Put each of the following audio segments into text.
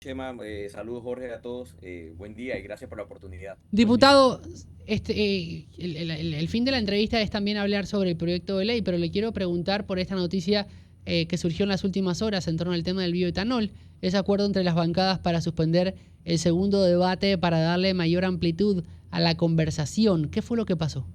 Chema, saludos Jorge a todos, buen día y gracias por la oportunidad. Buen día. Diputado, el fin de la entrevista es también hablar sobre el proyecto de ley, pero le quiero preguntar por esta noticia que surgió en las últimas horas en torno al tema del bioetanol, ese acuerdo entre las bancadas para suspender el segundo debate para darle mayor amplitud a la conversación. ¿Qué fue lo que pasó?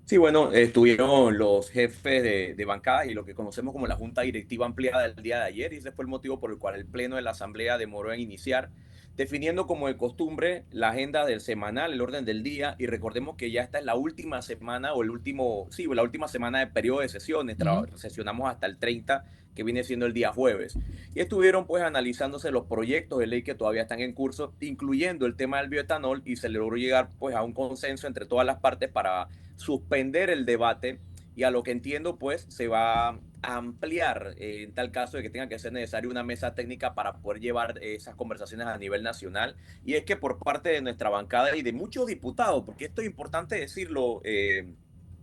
Sí, bueno, estuvieron los jefes de bancada y lo que conocemos como la Junta Directiva Ampliada del día de ayer, y ese fue el motivo por el cual el Pleno de la Asamblea demoró en iniciar, definiendo como de costumbre la agenda del semanal, el orden del día, y recordemos que ya esta es la última semana o el último, sí, la última semana de periodo de sesiones, Ujú. sesionamos hasta el 30, que viene siendo el día jueves. Y estuvieron pues analizándose los proyectos de ley que todavía están en curso, incluyendo el tema del bioetanol, y se logró llegar pues a un consenso entre todas las partes para suspender el debate, y a lo que entiendo pues se va a ampliar en tal caso de que tenga que ser necesaria una mesa técnica para poder llevar esas conversaciones a nivel nacional. Y es que por parte de nuestra bancada y de muchos diputados, porque esto es importante decirlo,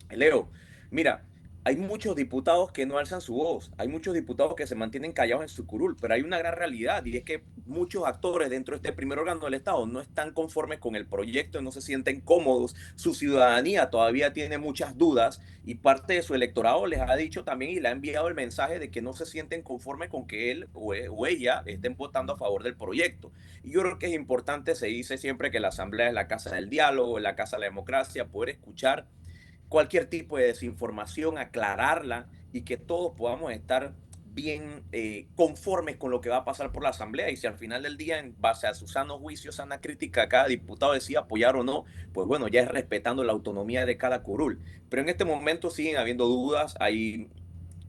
Leo, mira, hay muchos diputados que no alzan su voz, hay muchos diputados que se mantienen callados en su curul, pero hay una gran realidad y es que muchos actores dentro de este primer órgano del Estado no están conformes con el proyecto, no se sienten cómodos, su ciudadanía todavía tiene muchas dudas y parte de su electorado les ha dicho también y le ha enviado el mensaje de que no se sienten conformes con que él o ella estén votando a favor del proyecto. Y yo creo que es importante, se dice siempre que la Asamblea es la casa del diálogo, la casa de la democracia, poder escuchar cualquier tipo de desinformación, aclararla y que todos podamos estar bien conformes con lo que va a pasar por la Asamblea. Y si al final del día, en base a su sano juicio, sana crítica, cada diputado decide apoyar o no, pues bueno, ya es respetando la autonomía de cada curul. Pero en este momento siguen habiendo dudas, hay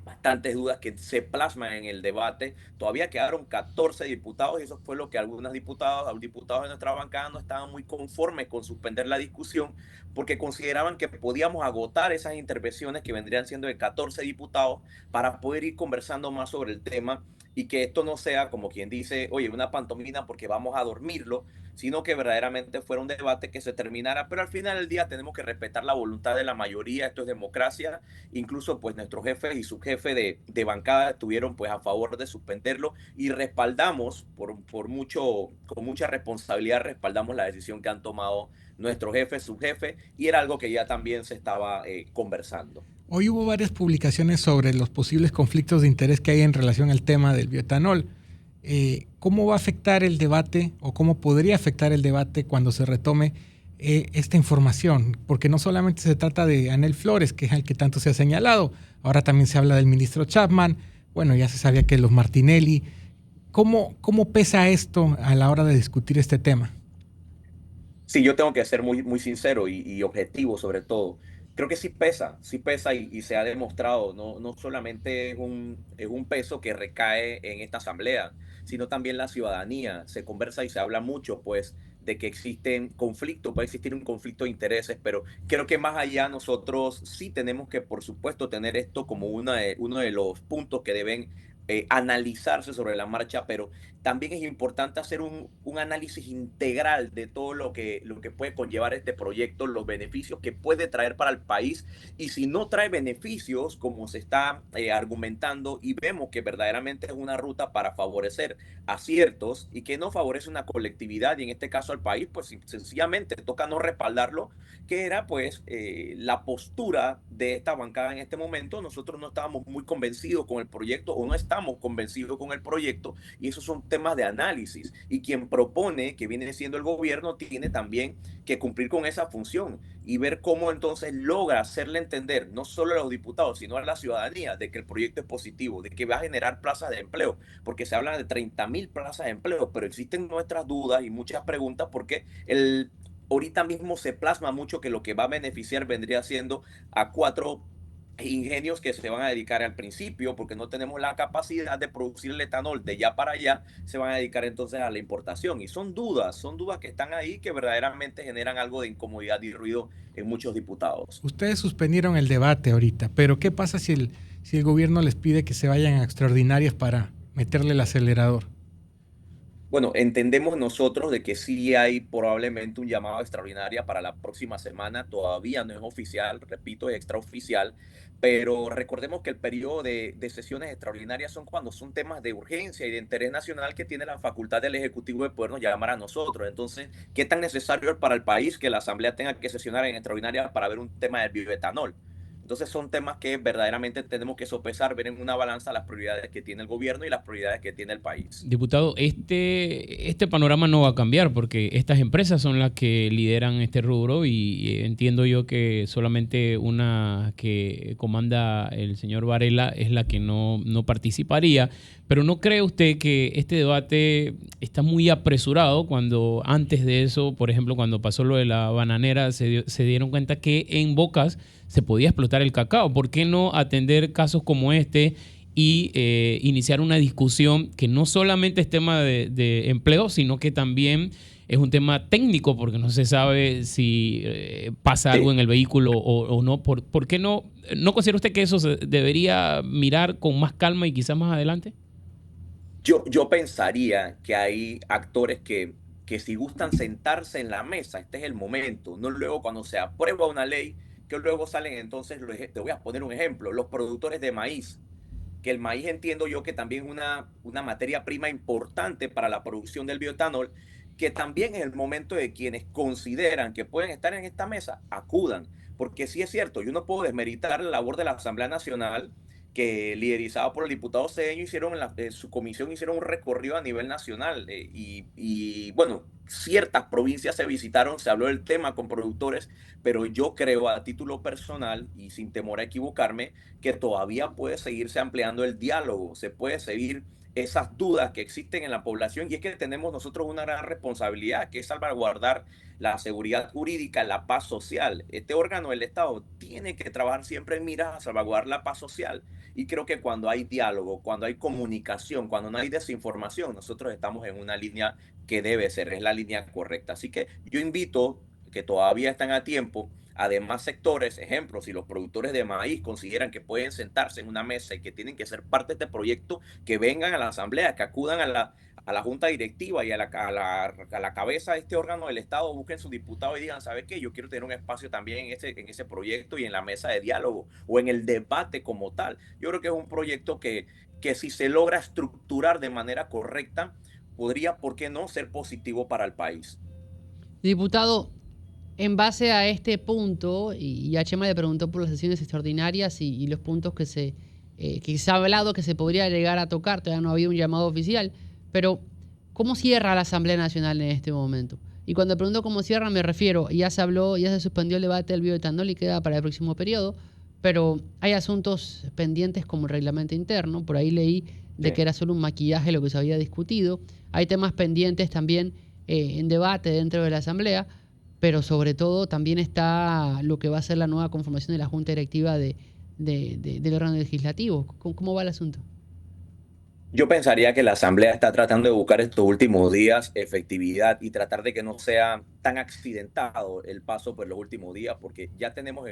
bastantes dudas que se plasman en el debate. Todavía quedaron 14 diputados y eso fue lo que algunos diputados de nuestra bancada no estaban muy conformes con suspender la discusión porque consideraban que podíamos agotar esas intervenciones que vendrían siendo de 14 diputados para poder ir conversando más sobre el tema y que esto no sea como quien dice, oye, una pantomima porque vamos a dormirlo, sino que verdaderamente fuera un debate que se terminara, pero al final del día tenemos que respetar la voluntad de la mayoría, esto es democracia. Incluso pues nuestro jefe y subjefe de bancada estuvieron pues a favor de suspenderlo y respaldamos por mucho, con mucha responsabilidad respaldamos la decisión que han tomado nuestro jefe, subjefe, y era algo que ya también se estaba conversando. Hoy hubo varias publicaciones sobre los posibles conflictos de interés que hay en relación al tema del bioetanol. ¿Cómo va a afectar el debate o cómo podría afectar el debate cuando se retome esta información? Porque no solamente se trata de Anel Flores, que es el que tanto se ha señalado, ahora también se habla del ministro Chapman, bueno, ya se sabía que los Martinelli. ¿Cómo pesa esto a la hora de discutir este tema? Sí, yo tengo que ser muy sincero y objetivo sobre todo. Creo que sí pesa y se ha demostrado, no solamente es un peso que recae en esta asamblea, sino también la ciudadanía. Se conversa y se habla mucho, pues, de que existen conflictos, puede existir un conflicto de intereses, pero creo que más allá nosotros sí tenemos que, por supuesto, tener esto como uno de los puntos que deben analizarse sobre la marcha, pero también es importante hacer un análisis integral de todo lo que puede conllevar este proyecto, los beneficios que puede traer para el país y si no trae beneficios, como se está argumentando y vemos que verdaderamente es una ruta para favorecer a ciertos y que no favorece una colectividad y en este caso al país, pues sencillamente toca no respaldarlo, que era pues la postura de esta bancada en este momento. Nosotros no estábamos muy convencidos con el proyecto o no estamos convencidos con el proyecto y esos son temas de análisis. Y quien propone, que viene siendo el gobierno, tiene también que cumplir con esa función y ver cómo entonces logra hacerle entender, no solo a los diputados, sino a la ciudadanía, de que el proyecto es positivo, de que va a generar plazas de empleo, porque se habla de 30.000 plazas de empleo, pero existen nuestras dudas y muchas preguntas porque ahorita mismo se plasma mucho que lo que va a beneficiar vendría siendo a cuatro ingenios que se van a dedicar al principio, porque no tenemos la capacidad de producir el etanol de ya para allá, se van a dedicar entonces a la importación. Y son dudas que están ahí que verdaderamente generan algo de incomodidad y ruido en muchos diputados. Ustedes suspendieron el debate ahorita, pero ¿qué pasa si el gobierno les pide que se vayan a extraordinarias para meterle el acelerador? Bueno, entendemos nosotros de que sí hay probablemente un llamado extraordinario para la próxima semana. Todavía no es oficial, repito, es extraoficial, pero recordemos que el periodo de sesiones extraordinarias son cuando son temas de urgencia y de interés nacional que tiene la facultad del Ejecutivo de podernos llamar a nosotros. Entonces, ¿qué tan necesario es para el país que la Asamblea tenga que sesionar en extraordinaria para ver un tema del bioetanol? Entonces son temas que verdaderamente tenemos que sopesar, ver en una balanza las prioridades que tiene el gobierno y las prioridades que tiene el país. Diputado, este panorama no va a cambiar porque estas empresas son las que lideran este rubro y entiendo yo que solamente una que comanda el señor Varela es la que no participaría. Pero ¿no cree usted que este debate está muy apresurado cuando antes de eso, por ejemplo, cuando pasó lo de la bananera, se dieron cuenta que en Bocas se podía explotar el cacao? ¿Por qué no atender casos como este y iniciar una discusión que no solamente es tema de empleo, sino que también es un tema técnico, porque no se sabe si pasa algo en el vehículo o no? ¿Por qué no considera usted que eso se debería mirar con más calma y quizás más adelante? Yo pensaría que hay actores que si gustan sentarse en la mesa, este es el momento, no luego cuando se aprueba una ley, que luego salen entonces, te voy a poner un ejemplo, los productores de maíz, que el maíz entiendo yo que también es una materia prima importante para la producción del bioetanol, que también es el momento de quienes consideran que pueden estar en esta mesa, acudan, porque sí es cierto, yo no puedo desmeritar la labor de la Asamblea Nacional, que liderizado por el diputado Cedeño hicieron en su comisión hicieron un recorrido a nivel nacional bueno, ciertas provincias se visitaron, se habló del tema con productores, pero yo creo a título personal y sin temor a equivocarme que todavía puede seguirse ampliando el diálogo, se puede seguir esas dudas que existen en la población y es que tenemos nosotros una gran responsabilidad que es salvaguardar la seguridad jurídica, la paz social. Este órgano del Estado tiene que trabajar siempre en miras a salvaguardar la paz social. Y creo que cuando hay diálogo, cuando hay comunicación, cuando no hay desinformación, nosotros estamos en una línea que debe ser, es la línea correcta. Así que yo invito, que todavía están a tiempo, además sectores, ejemplos, si los productores de maíz consideran que pueden sentarse en una mesa y que tienen que ser parte de este proyecto, que vengan a la asamblea, que acudan a la junta directiva y a la cabeza de este órgano del Estado, busquen su diputado y digan, ¿sabes qué? Yo quiero tener un espacio también en ese proyecto y en la mesa de diálogo o en el debate como tal. Yo creo que es un proyecto que si se logra estructurar de manera correcta, podría, ¿por qué no?, ser positivo para el país. Diputado, en base a este punto, y a Chema le preguntó por las sesiones extraordinarias y los puntos que se ha hablado que se podría llegar a tocar, todavía no ha habido un llamado oficial, pero ¿cómo cierra la Asamblea Nacional en este momento? Y cuando pregunto cómo cierra me refiero, ya se habló, ya se suspendió el debate del bioetanol y queda para el próximo periodo, pero hay asuntos pendientes como el reglamento interno, por ahí leí de que era solo un maquillaje lo que se había discutido, hay temas pendientes también en debate dentro de la Asamblea, pero sobre todo también está lo que va a ser la nueva conformación de la Junta Directiva del órgano legislativo. ¿Cómo va el asunto? Yo pensaría que la Asamblea está tratando de buscar estos últimos días efectividad y tratar de que no sea tan accidentado el paso por los últimos días, porque ya tenemos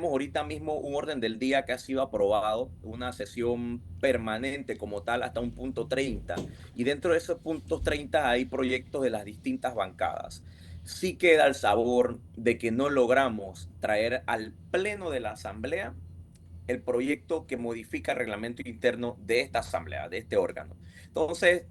ahorita mismo un orden del día que ha sido aprobado, una sesión permanente como tal hasta un punto 30, y dentro de esos puntos 30 hay proyectos de las distintas bancadas. Sí queda el sabor de que no logramos traer al pleno de la Asamblea el proyecto que modifica el reglamento interno de esta asamblea, de este órgano. Entonces,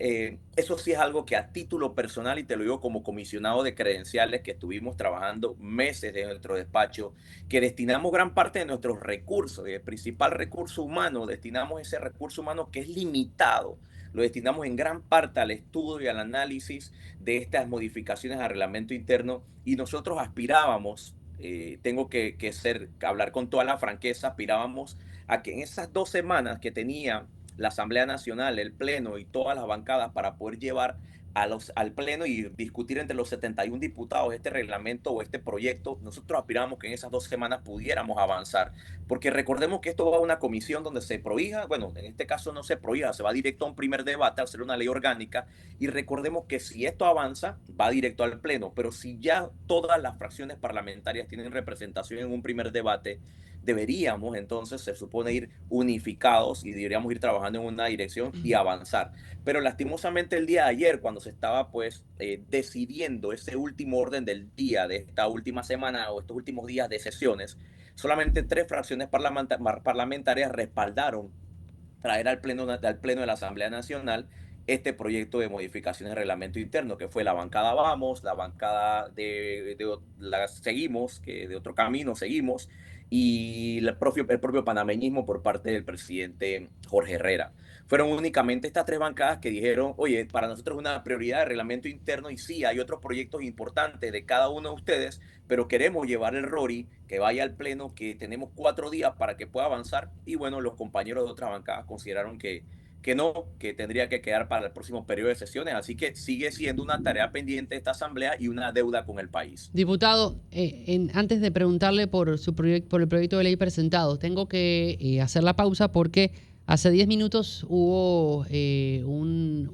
eso sí es algo que a título personal, y te lo digo como comisionado de credenciales, que estuvimos trabajando meses de nuestro despacho, que destinamos gran parte de nuestros recursos, el principal recurso humano, destinamos ese recurso humano que es limitado, lo destinamos en gran parte al estudio y al análisis de estas modificaciones al reglamento interno y nosotros aspirábamos, tengo hablar con toda la franqueza, aspirábamos a que en esas 2 semanas que tenía la Asamblea Nacional, el Pleno y todas las bancadas para poder llevar al Pleno y discutir entre los 71 diputados este reglamento o este proyecto, nosotros aspiramos que en esas 2 semanas pudiéramos avanzar, porque recordemos que esto va a una comisión donde se prohíba, bueno, en este caso no se prohíba, se va directo a un primer debate, a hacer una ley orgánica, y recordemos que si esto avanza, va directo al Pleno, pero si ya todas las fracciones parlamentarias tienen representación en un primer debate, deberíamos entonces, se supone, ir unificados y deberíamos ir trabajando en una dirección y avanzar. Pero lastimosamente el día de ayer, cuando se estaba pues decidiendo ese último orden del día de esta última semana o estos últimos días de sesiones, solamente 3 fracciones parlamentarias respaldaron traer al pleno de la Asamblea Nacional este proyecto de modificaciones del reglamento interno, que fue la bancada Vamos, la bancada de la Seguimos, que de Otro Camino Seguimos, y el propio panameñismo por parte del presidente Jorge Herrera. Fueron únicamente estas 3 bancadas que dijeron, oye, para nosotros es una prioridad el reglamento interno y sí, hay otros proyectos importantes de cada uno de ustedes, pero queremos llevar el RORI, que vaya al pleno, que tenemos 4 días para que pueda avanzar. Y bueno, los compañeros de otras bancadas consideraron que no, que tendría que quedar para el próximo periodo de sesiones. Así que sigue siendo una tarea pendiente esta asamblea y una deuda con el país. Diputado, antes de preguntarle por por el proyecto de ley presentado, tengo que hacer la pausa porque hace 10 minutos hubo un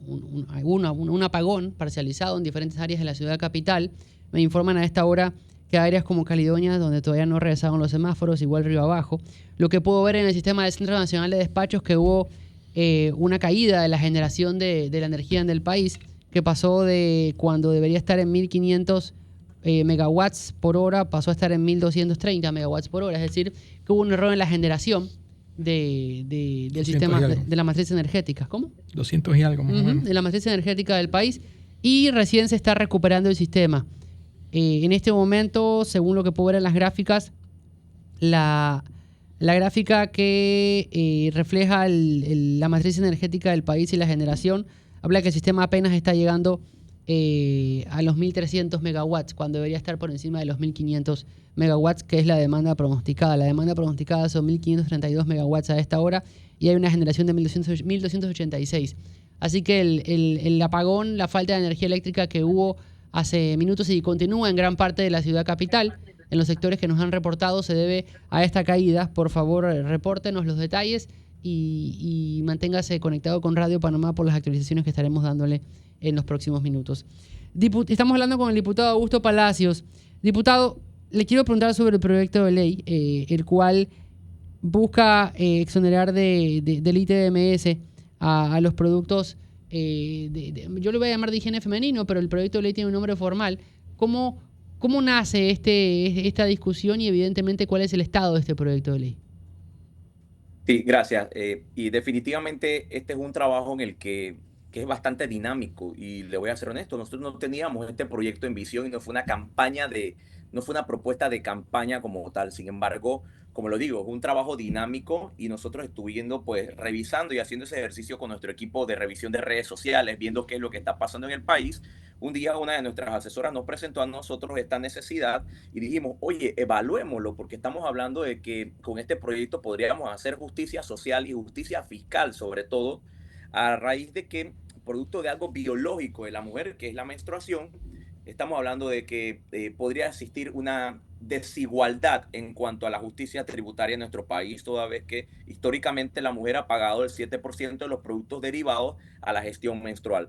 apagón parcializado en diferentes áreas de la ciudad capital. Me informan a esta hora que hay áreas como Caledonia, donde todavía no regresaron los semáforos, igual río abajo. Lo que puedo ver en el sistema del Centro Nacional de Despachos que hubo una caída de la generación de la energía en el país, que pasó de cuando debería estar en 1500 megawatts por hora, pasó a estar en 1230 megawatts por hora. Es decir, que hubo un error en la generación del sistema de la matriz energética. ¿Cómo? 200 y algo más o menos. De la matriz energética del país, y recién se está recuperando el sistema. En este momento, según lo que puedo ver en las gráficas, la gráfica que refleja la matriz energética del país y la generación habla que el sistema apenas está llegando a los 1.300 megawatts, cuando debería estar por encima de los 1.500 megawatts, que es la demanda pronosticada. La demanda pronosticada son 1.532 megawatts a esta hora y hay una generación de 1.286. Así que el apagón, la falta de energía eléctrica que hubo hace minutos y continúa en gran parte de la ciudad capital, en los sectores que nos han reportado, se debe a esta caída. Por favor, repórtenos los detalles y manténgase conectado con Radio Panamá por las actualizaciones que estaremos dándole en los próximos minutos. Estamos hablando con el diputado Augusto Palacios. Diputado, le quiero preguntar sobre el proyecto de ley, el cual busca exonerar del ITBMS a los productos, yo lo voy a llamar de higiene femenino, pero el proyecto de ley tiene un nombre formal. ¿Cómo nace esta discusión y evidentemente cuál es el estado de este proyecto de ley? Sí, gracias. Y definitivamente este es un trabajo en el que es bastante dinámico y le voy a ser honesto, nosotros no teníamos este proyecto en visión y no fue no fue una propuesta de campaña como tal. Sin embargo, como lo digo, es un trabajo dinámico y nosotros estuvimos pues revisando y haciendo ese ejercicio con nuestro equipo de revisión de redes sociales, viendo qué es lo que está pasando en el país. Un día una de nuestras asesoras nos presentó a nosotros esta necesidad y dijimos, oye, evaluémoslo, porque estamos hablando de que con este proyecto podríamos hacer justicia social y justicia fiscal, sobre todo a raíz de que, producto de algo biológico de la mujer, que es la menstruación, estamos hablando de que podría existir una desigualdad en cuanto a la justicia tributaria en nuestro país, toda vez que históricamente la mujer ha pagado el 7% de los productos derivados a la gestión menstrual.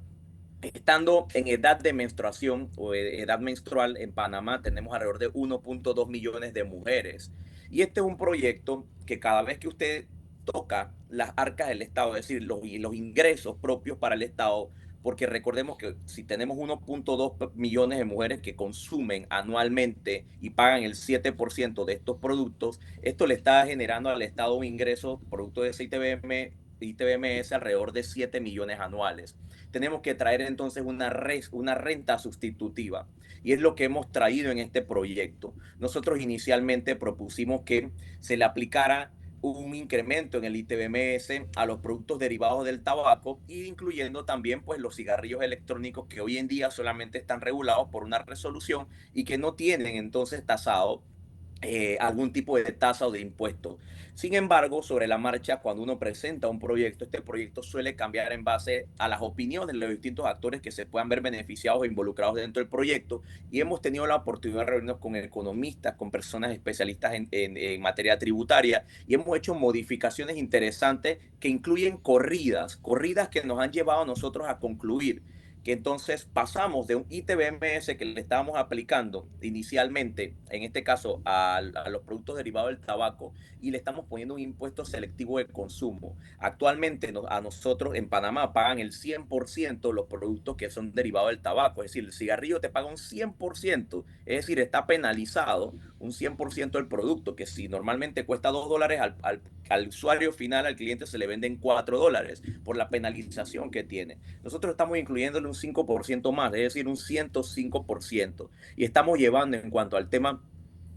Estando en edad de menstruación o edad menstrual en Panamá, tenemos alrededor de 1.2 millones de mujeres. Y este es un proyecto que cada vez que usted toca las arcas del Estado, es decir, los ingresos propios para el Estado, porque recordemos que si tenemos 1.2 millones de mujeres que consumen anualmente y pagan el 7% de estos productos, esto le está generando al Estado un ingreso producto de ese ITBMS alrededor de 7 millones anuales. Tenemos que traer entonces una renta sustitutiva y es lo que hemos traído en este proyecto. Nosotros inicialmente propusimos que se le aplicara un incremento en el ITBMS a los productos derivados del tabaco, incluyendo también pues los cigarrillos electrónicos, que hoy en día solamente están regulados por una resolución y que no tienen entonces tasado algún tipo de tasa o de impuesto. Sin embargo, sobre la marcha, cuando uno presenta un proyecto, este proyecto suele cambiar en base a las opiniones de los distintos actores que se puedan ver beneficiados o involucrados dentro del proyecto, y hemos tenido la oportunidad de reunirnos con economistas, con personas especialistas en materia tributaria, y hemos hecho modificaciones interesantes que incluyen corridas que nos han llevado a nosotros a concluir que entonces pasamos de un ITBMS que le estábamos aplicando inicialmente, en este caso a los productos derivados del tabaco, y le estamos poniendo un impuesto selectivo de consumo. Actualmente a nosotros en Panamá pagan el 100% los productos que son derivados del tabaco, es decir, el cigarrillo te paga un 100%, es decir, está penalizado un 100% del producto, que si normalmente cuesta $2, al usuario final, al cliente, se le venden $4 por la penalización que tiene. Nosotros estamos incluyéndole un 5% más, es decir, un 105%. Y estamos llevando en cuanto al tema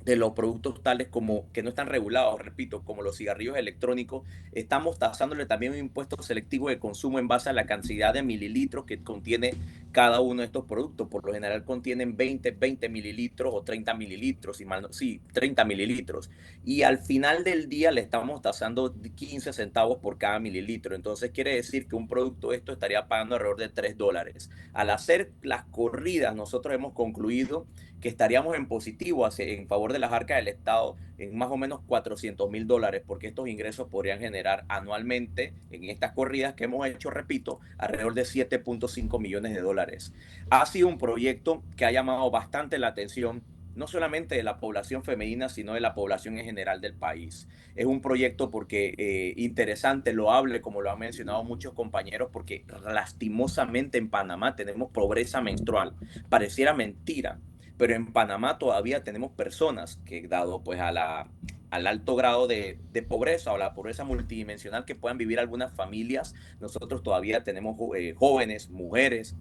de los productos tales como que no están regulados, repito, como los cigarrillos electrónicos, estamos tasándole también un impuesto selectivo de consumo en base a la cantidad de mililitros que contiene cada uno de estos productos. Por lo general contienen 20 mililitros o 30 mililitros, sí, 30 mililitros. Y al final del día le estamos tasando 15 centavos por cada mililitro. Entonces quiere decir que un producto de esto estaría pagando alrededor de $3. Al hacer las corridas, nosotros hemos concluido que estaríamos en positivo en favor de las arcas del Estado en más o menos $400,000, porque estos ingresos podrían generar anualmente en estas corridas que hemos hecho, repito, alrededor de $7.5 millones. Ha sido un proyecto que ha llamado bastante la atención, no solamente de la población femenina, sino de la población en general del país. Es un proyecto porque interesante, loable, como lo han mencionado muchos compañeros, porque lastimosamente en Panamá tenemos pobreza menstrual. Pareciera mentira, pero en Panamá todavía tenemos personas que, dado pues al alto grado de pobreza o la pobreza multidimensional que puedan vivir algunas familias, nosotros todavía tenemos jóvenes, mujeres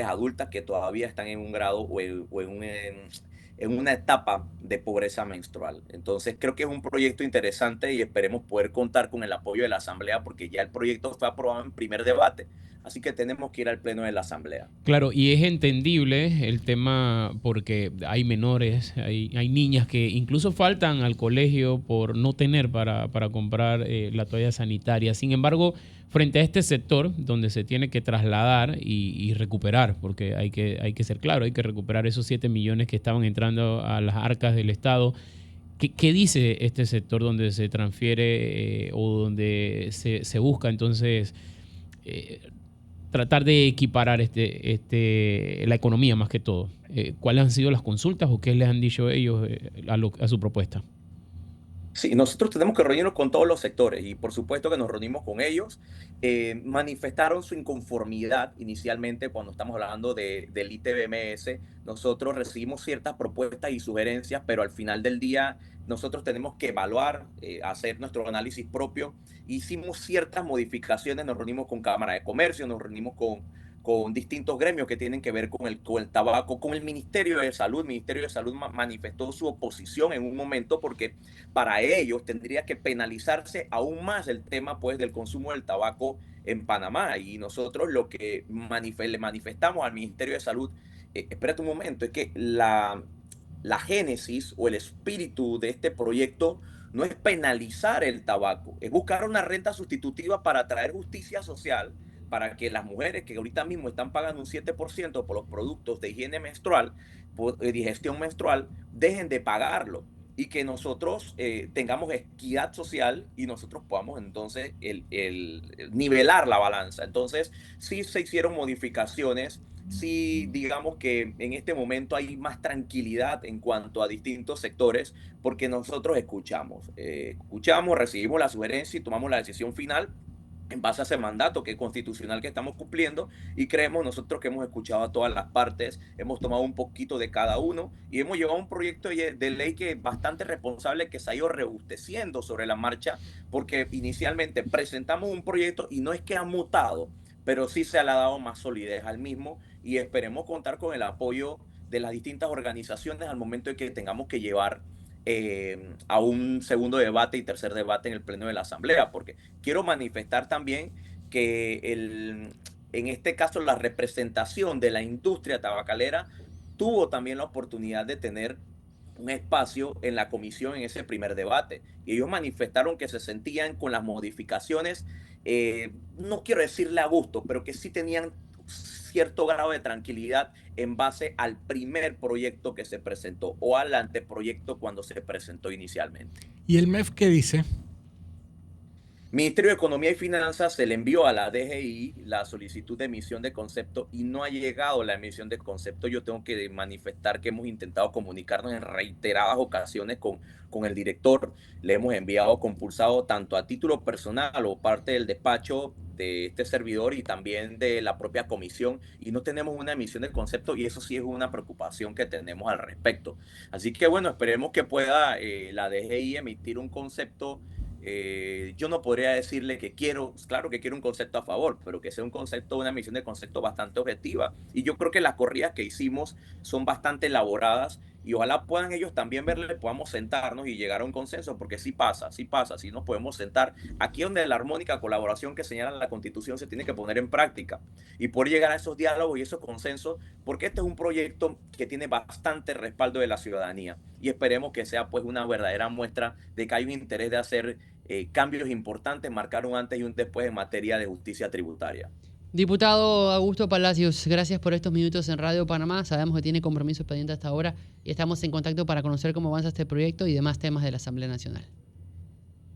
adultas que todavía están en un grado en una etapa de pobreza menstrual. Entonces creo que es un proyecto interesante y esperemos poder contar con el apoyo de la Asamblea, porque ya el proyecto fue aprobado en primer debate, así que tenemos que ir al pleno de la Asamblea. Claro, y es entendible el tema porque hay menores, hay niñas que incluso faltan al colegio por no tener para comprar la toalla sanitaria. Sin embargo, frente a este sector donde se tiene que trasladar y recuperar, porque hay que ser claro, hay que recuperar esos 7 millones que estaban entrando a las arcas del Estado. ¿Qué dice este sector donde se transfiere o donde se busca entonces tratar de equiparar la economía más que todo? ¿Cuáles han sido las consultas o qué les han dicho ellos a su propuesta? Sí, nosotros tenemos que reunirnos con todos los sectores y por supuesto que nos reunimos con ellos. Manifestaron su inconformidad inicialmente cuando estamos hablando del ITBMS. Nosotros recibimos ciertas propuestas y sugerencias, pero al final del día nosotros tenemos que evaluar, hacer nuestro análisis propio. Hicimos ciertas modificaciones, nos reunimos con Cámara de Comercio, nos reunimos con distintos gremios que tienen que ver con el tabaco, con el Ministerio de Salud. El Ministerio de Salud manifestó su oposición en un momento porque para ellos tendría que penalizarse aún más el tema pues del consumo del tabaco en Panamá, y nosotros lo que le manifestamos al Ministerio de Salud, espérate un momento, es que la génesis o el espíritu de este proyecto no es penalizar el tabaco, es buscar una renta sustitutiva para traer justicia social, para que las mujeres que ahorita mismo están pagando un 7% por los productos de higiene menstrual, digestión menstrual, dejen de pagarlo y que nosotros tengamos equidad social y nosotros podamos entonces nivelar la balanza. Entonces, sí se hicieron modificaciones, sí digamos que en este momento hay más tranquilidad en cuanto a distintos sectores, porque nosotros escuchamos, recibimos la sugerencia y tomamos la decisión final en base a ese mandato que es constitucional que estamos cumpliendo, y creemos nosotros que hemos escuchado a todas las partes, hemos tomado un poquito de cada uno y hemos llevado un proyecto de ley que es bastante responsable, que se ha ido robusteciendo sobre la marcha, porque inicialmente presentamos un proyecto y no es que ha mutado, pero sí se le ha dado más solidez al mismo, y esperemos contar con el apoyo de las distintas organizaciones al momento de que tengamos que llevar a un segundo debate y tercer debate en el pleno de la Asamblea, porque quiero manifestar también que en este caso la representación de la industria tabacalera tuvo también la oportunidad de tener un espacio en la comisión en ese primer debate, y ellos manifestaron que se sentían con las modificaciones, no quiero decirle a gusto, pero que sí tenían cierto grado de tranquilidad en base al primer proyecto que se presentó o al anteproyecto cuando se presentó inicialmente. ¿Y el MEF qué dice? Ministerio de Economía y Finanzas se le envió a la DGI la solicitud de emisión de concepto y no ha llegado la emisión de concepto. Yo tengo que manifestar que hemos intentado comunicarnos en reiteradas ocasiones con el director. Le hemos enviado compulsado tanto a título personal o parte del despacho de este servidor y también de la propia comisión, y no tenemos una emisión de concepto, y eso sí es una preocupación que tenemos al respecto. Así que bueno, esperemos que pueda la DGI emitir un concepto. Yo no podría decirle que quiero, claro que quiero un concepto a favor, pero que sea un concepto, una emisión de concepto bastante objetiva. Y yo creo que las corridas que hicimos son bastante elaboradas y ojalá puedan ellos también verle, podamos sentarnos y llegar a un consenso, porque sí pasa, sí nos podemos sentar. Aquí donde la armónica colaboración que señala la Constitución se tiene que poner en práctica y poder llegar a esos diálogos y esos consensos, porque este es un proyecto que tiene bastante respaldo de la ciudadanía y esperemos que sea pues una verdadera muestra de que hay un interés de hacer cambios importantes, marcar un antes y un después en materia de justicia tributaria. Diputado Augusto Palacios, gracias por estos minutos en Radio Panamá. Sabemos que tiene compromisos pendientes hasta ahora y estamos en contacto para conocer cómo avanza este proyecto y demás temas de la Asamblea Nacional.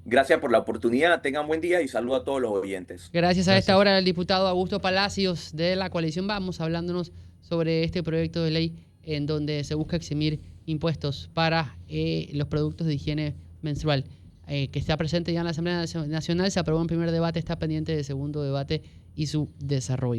Gracias por la oportunidad, tengan buen día y saludo a todos los oyentes. Gracias a esta hora el diputado Augusto Palacios de la coalición Vamos, hablándonos sobre este proyecto de ley en donde se busca eximir impuestos para los productos de higiene menstrual. Que está presente ya en la Asamblea Nacional, se aprobó en primer debate, está pendiente de segundo debate y su desarrollo.